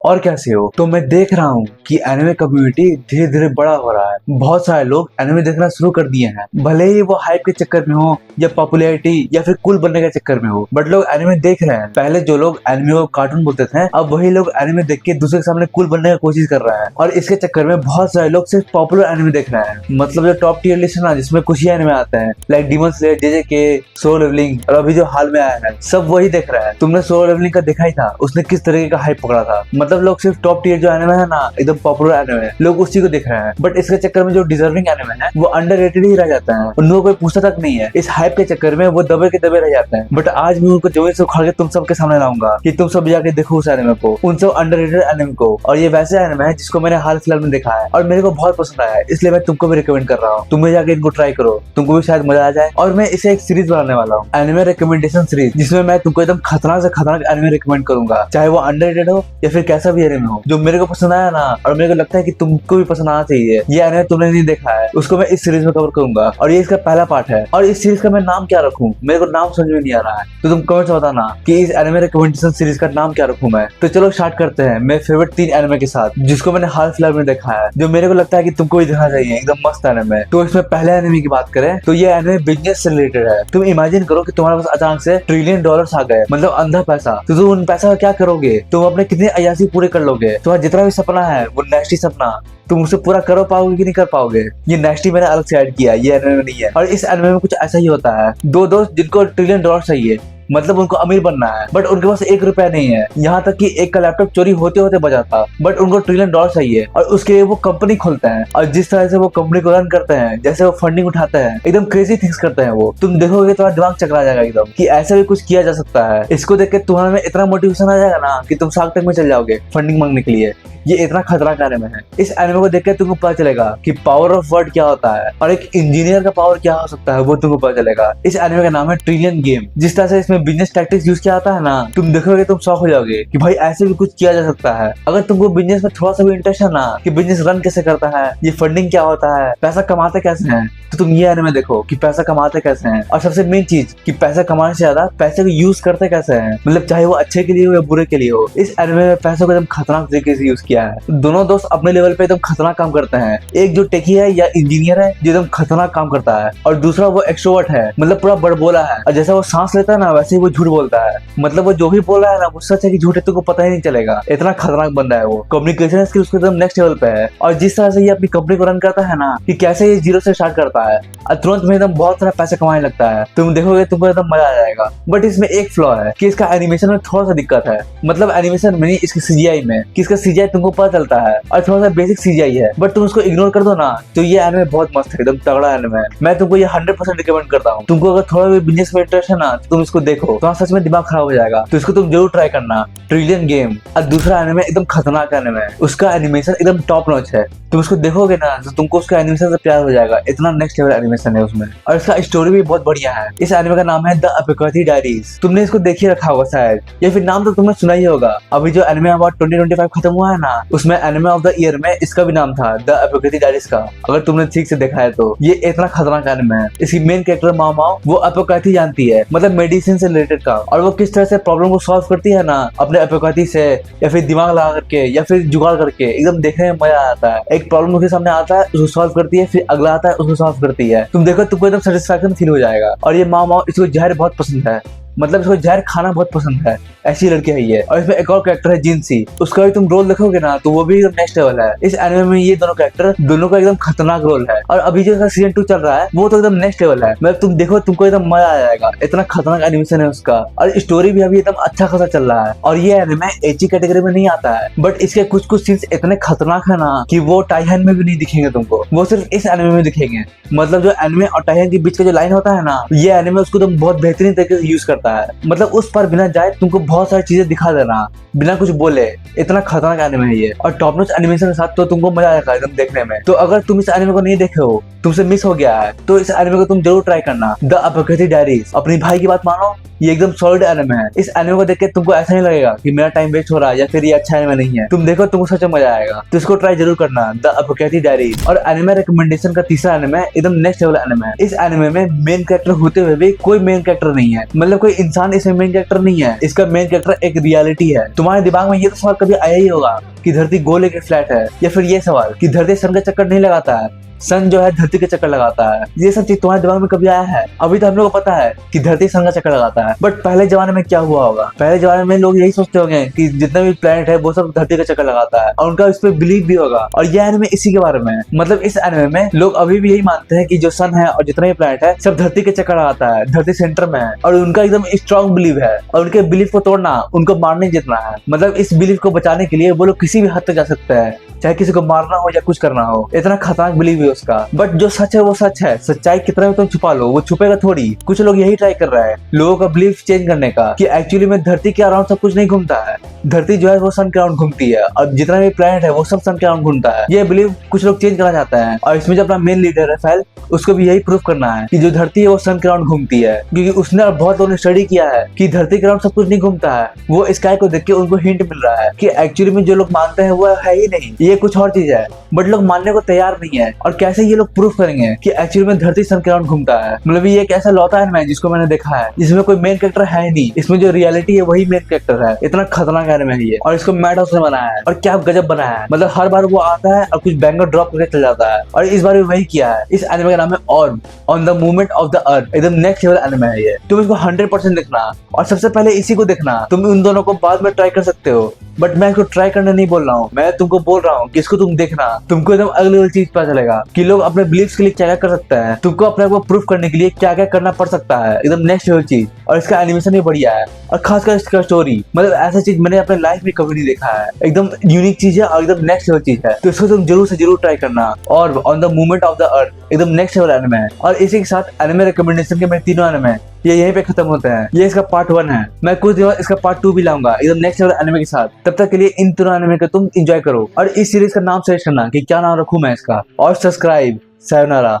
और कैसे हो? तो मैं देख रहा हूँ कि एनिमे कम्युनिटी धीरे धीरे बड़ा हो रहा है। बहुत सारे लोग एनिमे देखना शुरू कर दिए हैं, भले ही वो हाइप के चक्कर में हो या पॉपुलैरिटी या फिर कूल बनने के चक्कर में हो, बट लोग एनिमे देख रहे हैं। पहले जो लोग एनिमे को कार्टून बोलते थे, अब वही लोग एनिमे देख के दूसरे के सामने कूल बनने की कोशिश कर रहे हैं। और इसके चक्कर में बहुत सारे लोग सिर्फ पॉपुलर एनिमे देख रहे हैं, मतलब जो टॉप टियर लिस्ट है ना, जिसमें कुछ ही एनिमे आते हैं, like demon slayer, JJK, solo leveling, और अभी जो हाल में आया है सब वही देख रहे हैं। तुमने सोलो लेवलिंग का देखा ही था, उसने किस तरीके का हाइप पकड़ा था। मतलब लोग सिर्फ टॉप टियर जो एनिमे है ना, एकदम पॉपुलर एनिमे है, लोग उसी को देख रहे हैं। बट इसके चक्कर में जो डिजर्विंग एनिमे है वो अंडररेटेड ही रह जाते हैं, उनको कोई पूछता तक नहीं है। इस हाइप के चक्कर में वो दबे के दबे रह जाते हैं। बट आज मैं उनको जमीन से उखाड़ के तुम सबके सामने लाऊंगा कि तुम सब जाके देखो उस एनिमे को, उन सब अंडररेटेड एनिमे को। और ये वैसे एनिमे है जिसको मैंने हाल फिलहाल में देखा है और मेरे को बहुत पसंद आया है, इसलिए मैं तुमको भी रिकमेंड कर रहा हूँ। तुम भी जाके इनको ट्राई करो, तुमको भी शायद मजा आ जाए। और मैं इसे एक सीरीज बनाने वाला हूँ, एनिमे रिकमेंडेशन सीरीज, जिसमें मैं तुमको एकदम खतरनाक से खतरनाक एनिमे रिकमेंड करूंगा, चाहे वो अंडररेटेड हो या फिर कैसा भी एनिमे हो। जो मेरे को पसंद आया ना, और मेरे को लगता है कि तुमको भी पसंद आना चाहिए, ये एनिमे तुमने नहीं देखा है, उसको मैं इस सीरीज में कवर करूंगा। और ये इसका पहला पार्ट है। और इस सीरीज का मैं नाम क्या रखूं, मेरे को नाम समझ में नहीं आ रहा है, तो तुम कमेंट्स में बताना कि इस एनिमे रिकमेंडेशन सीरीज का नाम क्या रखूं मैं। तो चलो स्टार्ट करते हैं मेरे फेवरेट 3 एनिमे के साथ, जिसको मैंने हाल फिलहाल में देखा है, जो मेरे को लगता है कि तुमको भी देखना चाहिए, एकदम मस्त एनिमे। तो इसमें पहले एनिमे की बात करें तो ये एनिमे बिजनेस से रिलेटेड है। तुम इमेजिन करो कि तुम्हारे पास अचानक से $1 ट्रिलियन आ गए, मतलब अंधा पैसा, तो तुम उन पैसा का क्या करोगे? तुम अपने कितने अयासी पूरे कर लोगे? तुम्हारा जितना भी सपना है, वो नेस्टी सपना, तुम उसे पूरा कर पाओगे कि नहीं कर पाओगे? ये नेक्स्ट मैंने अलग से ऐड किया, ये एनिमे में नहीं है। और इस एनिमे में कुछ ऐसा ही होता है, 2 दोस्त जिनको $1 ट्रिलियन चाहिए, मतलब उनको अमीर बनना है, बट उनके पास ₹1 नहीं है। यहाँ तक कि एक का लैपटॉप चोरी होते होते बचा था, बट उनको $1 ट्रिलियन चाहिए। और उसके लिए वो कंपनी खोलते हैं, और जिस तरह से वो कंपनी को रन करते हैं, जैसे वो फंडिंग उठाते हैं, एकदम क्रेजी थिंग्स करते हैं वो। तुम देखोगे तुम्हारा दिमाग चकरा जाएगा एकदम कि ऐसा भी कुछ किया जा सकता है। इसको देख के तुम्हारे में इतना मोटिवेशन आ जाएगा ना कि तुम शार्क टैंक में चल जाओगे फंडिंग मांगने के लिए। ये इतना खतरनाक एनिमे है। इस एनिमे को देख के तुमको पता चलेगा कि पावर ऑफ वर्ड क्या होता है, और एक इंजीनियर का पावर क्या हो सकता है, वो तुमको पता चलेगा। इस एनिमे का नाम है ट्रिलियन गेम। जिस तरह से इसमें बिजनेस टैक्टिक्स यूज किया जाता है ना, तुम देखोगे तुम शॉक हो जाओगे कि भाई ऐसे भी कुछ किया जा सकता है। अगर तुमको बिजनेस में थोड़ा सा भी इंटरेस्ट है ना, कि बिजनेस रन कैसे करता है, ये फंडिंग क्या होता है, पैसा कमाते कैसे हैं, तो तुम ये एनिमे देखो कि पैसा कमाते कैसे हैं। और सबसे मेन चीज कि पैसा कमाने से ज्यादा पैसे को यूज करते कैसे हैं, मतलब चाहे वो अच्छे के लिए हो या बुरे के लिए हो। इस एनिमे में पैसों को एकदम खतरनाक तरीके से यूज किया है। दोनों दोस्त अपने लेवल पे एकदम खतरनाक काम करते हैं। एक जो टेकी है या इंजीनियर है जो एकदम खतरनाक काम करता है, और दूसरा वो एक्सट्रोवर्ट है, मतलब पूरा बड़बोला है, और जैसा वो सांस लेता है ना वैसे ही वो झूठ बोलता है। मतलब वो जो भी बोल रहा है ना, वो सच है कि झूठ है, तुमको पता ही नहीं चलेगा। इतना खतरनाक बंदा है वो। कम्युनिकेशन स्किल उसके एकदम नेक्स्ट लेवल पे है। और जिस तरह से ये अपनी कंपनी को रन करता है ना, कि कैसे ये 0 से स्टार्ट करता है और तुरंत में एकदम बहुत सारा पैसा कमाने लगता है, तुम देखोगे तुमको एकदम मजा आ जाएगा। बट इसमें एक फ्लॉ है कि इसका एनिमेशन में थोड़ा सा दिक्कत है, मतलब एनिमेशन में नहीं, इसकी सीजीआई में, कि इसका सीजीआई तुमको पता चलता है और थोड़ा सा बेसिक सीजीआई है, बट तुम उसको इग्नोर कर दो ना, तो ये एनिमे बहुत मस्त है, एकदम तगड़ा एनिमे है। मैं तुमको ये 100% रिकमेंड करता हूँ। तुमको अगर थोड़ा भी बिजनेस में इंटरेस्ट है ना, तो तुम इसको देखो, तो सच में दिमाग खराब हो जाएगा। तो इसको तुम जरूर ट्राई करना, ट्रिलियन गेम। और दूसरा एनिमे एकदम खतरनाक एनिमे है, उसका एनिमेशन एकदम टॉप नॉच है। तुम उसको देखोगे ना तो तुमको उसका एनिमेशन से प्यार हो जाएगा, इतना नेक्स्ट लेवल एनिमेशन है उसमें। और इसका स्टोरी भी बहुत बढ़िया है। इस एनिमे का नाम है द अपोकैलिप्टिक डायरीज। तुमने इसको देख ही रखा होगा शायद, या फिर नाम तो तुमने सुना ही होगा। अभी जो एनिमे अवार्ड 2025 खत्म हुआ है ना, उसमें एनिमे ऑफ द ईयर में इसका भी नाम था, द अपोकैलिप्टिक डायरीज का। अगर तुमने ठीक से देखा है तो ये इतना खतरनाक एनिमे है। इसकी मेन कैरेक्टर माओ वो अपोकैलिप्टिक जानती है, मतलब मेडिसिन से रिलेटेड का, और वो किस तरह से प्रॉब्लम को सॉल्व करती है ना, अपने अपोकैलिप्टिक से, या फिर दिमाग लगा करके, या फिर जुगाड़ करके, एकदम देखने में मजा आता है। एक प्रॉब्लम उसके सामने आता है, उसको सॉल्व करती है, फिर अगला आता है, उसको सॉल्व करती है। तुम देखो तुमको एकदम सेटिस्फैक्शन फील हो जाएगा। और ये माओ इसको जहर बहुत पसंद है, मतलब इसको जहर खाना बहुत पसंद है, ऐसी लड़की है ये। और इसमें एक और कैरेक्टर है जिनसी, उसका भी तुम रोल देखोगे ना तो वो भी एकदम नेक्स्ट लेवल है। इस एनिमे में ये दोनों कैरेक्टर, दोनों का एकदम खतरनाक रोल है। और अभी जो सीजन 2 चल रहा है वो तो एकदम नेक्स्ट लेवल है, मतलब तुम देखो तुमको एकदम मजा आ जाएगा, इतना खतरनाक एनिमेशन है उसका। और स्टोरी भी अभी एकदम अच्छा खासा चल रहा है। और ये एनिमे एची कैटेगरी में नहीं आता है, बट इसके कुछ कुछ सीन्स इतने खतरनाक है ना कि वो टाइहन में भी नहीं दिखेंगे तुमको, वो सिर्फ इस एनिमे में दिखेंगे। मतलब जो एनिमे और टाइहन के बीच का जो लाइन होता है ना, ये एनिमे उसको तुम बहुत बेहतरीन तरीके से यूज करता है। मतलब उस पर बिना जाए तुमको बहुत सारी चीजें दिखा देना, बिना कुछ बोले। इतना खतरनाक एनिमे है ये, और टॉप नॉच एनिमेशन के साथ तो तुमको मजा आएगा एकदम देखने में। तो अगर तुम इस एनिमे को नहीं देखे हो, तुमसे मिस हो गया है, तो इस एनिमे को तुम जरूर ट्राई करना, द अपोकैलिप्टिक डायरीज। अपनी भाई की बात मानो ये एकदम सॉलिड एनिमे है। इस एनिमे को देख के तुमको ऐसा नहीं लगेगा कि मेरा टाइम वेस्ट हो रहा है या फिर ये अच्छा एनिमे नहीं है। तुम देखो तुमको सच में मजा आएगा, तो इसको ट्राई जरूर करना, द अपोकैलिप्टिक डायरीज। और एनिमे रिकमेंडेशन का तीसरा एनिमे एकदम नेक्स्ट लेवल एनिमे है। इस एनिमे में मेन कैरेक्टर होते हुए भी कोई मेन कैरेक्टर नहीं है, मतलब कोई इंसान इसमें मेन कैरेक्टर नहीं है। इसका मेन कैरेक्टर एक रियलिटी है। तुम्हारे दिमाग में ये तो सवाल कभी आया ही होगा कि धरती गोल है कि फ्लैट है, या फिर ये सवाल कि धरती सन का चक्कर नहीं लगाता है, सन जो है धरती के चक्कर लगाता है। ये सब चीज तुम्हारे दिमाग में कभी आया है? अभी तो हम लोग को पता है कि धरती सन का चक्कर लगाता है, बट पहले जमाने में क्या हुआ होगा? पहले जमाने में लोग यही सोचते होंगे कि जितना भी प्लेनेट है वो सब धरती का चक्कर लगाता है, और उनका इस पे बिलीव भी होगा। और ये एनिमे इसी के बारे में है। मतलब इस एनिमे में लोग अभी भी यही मानते हैं कि जो सन है और जितना भी प्लेनेट है सब धरती के चक्कर लगाता है, धरती सेंटर में है, और उनका एकदम स्ट्रॉन्ग बिलीव है। और उनके बिलीव को तोड़ना, उनको मारने जितना है। मतलब इस बिलीव को बचाने के लिए वो लोग किसी भी हद तक जा सकते हैं, चाहे किसी को मारना हो या कुछ करना हो। इतना खतरनाक बिलीव है उसका। बट जो सच है वो सच है। सच्चाई कितना भी तुम छुपा लो वो छुपेगा थोड़ी। कुछ लोग यही ट्राई कर रहे हैं लोगों का बिलीफ चेंज करने का, कि एक्चुअली में धरती के अराउंड सब कुछ नहीं घूमता है। धरती जो है वो सन के अराउंड घूमती है, और जितना भी प्लैनेट है वो सब सन के अराउंड घूमता है। ये बिलीव कुछ लोग चेंज करना चाहते हैं, और इसमें जो अपना मेन लीडर है फैल, उसको भी यही प्रूफ करना है कि जो धरती है वो सन के अराउंड घूमती है। क्योंकि उसने और बहुत लोगों ने स्टडी किया है कि धरती के अराउंड सब कुछ नहीं घूमता है। वो स्काई को देख के उनको हिंट मिल रहा है कि एक्चुअली में जो लोग मानते हैं वो है ही नहीं, ये कुछ और चीज है। बट लोग मानने को तैयार नहीं है। और कैसे ये लोग प्रूफ करेंगे कि एक्चुअली में धरती सन के अराउंड घूमता है? मतलब ये एक ऐसा लौता एनिमे है जिसको मैंने देखा है जिसमें कोई मेन कैरेक्टर है ही नहीं। इसमें जो रियलिटी है वही मेन कैरेक्टर है। इतना खतरनाक एनिमे है ये, और इसको मैड हाउस ने बनाया है। और क्या गजब बनाया है। मतलब हर बार वो आता है और कुछ बैंगर ड्रॉप करके चल जाता है, और इस बार भी वही किया है। इस एनिमे का नाम है ऑर्ब, on the movement of the earth. एकदम नेक्स्ट लेवल एनिमे है ये। तुम इसको 100% देखना, और सबसे पहले इसी को देखना। तुम उन दोनों को बाद में ट्राई कर सकते हो, बट मैं इसको ट्राई करने नहीं बोल रहा हूँ। मैं तुमको बोल रहा हूँ कि इसको तुम देखना। तुमको एकदम अगली चीज पता चलेगा कि लोग अपने बिलीफ के लिए क्या क्या कर सकते हैं। तुमको अपने को प्रूफ करने के लिए क्या क्या करना पड़ सकता है। एकदम नेक्स्ट लेवल चीज। और इसका एनिमेशन भी बढ़िया है, और खासकर इसका स्टोरी, मतलब ऐसा चीज मैंने अपने लाइफ में कभी नहीं देखा है। एकदम यूनिक चीज है और एकदम नेक्स्ट लेवल चीज है। तो इसको तुम जरूर से जरूर ट्राई करना। और on the movement of the earth एकदम नेक्स्ट लेवल एनिमे है। और इसी के साथ एनिमे रिकमेंडेशन के मेरे तीनों एनिमे ये यहीं पे खत्म होते हैं। ये इसका पार्ट 1 है। मैं कुछ दिनों इसका पार्ट 2 भी लाऊंगा एकदम नेक्स्ट लेवल एनिमे के साथ। तब तक के लिए इन तीनों एनिमे को तुम एंजॉय करो, और इस सीरीज का नाम सजेस्ट करना कि क्या नाम रखूं मैं इसका। और सब्सक्राइब। सायोनारा।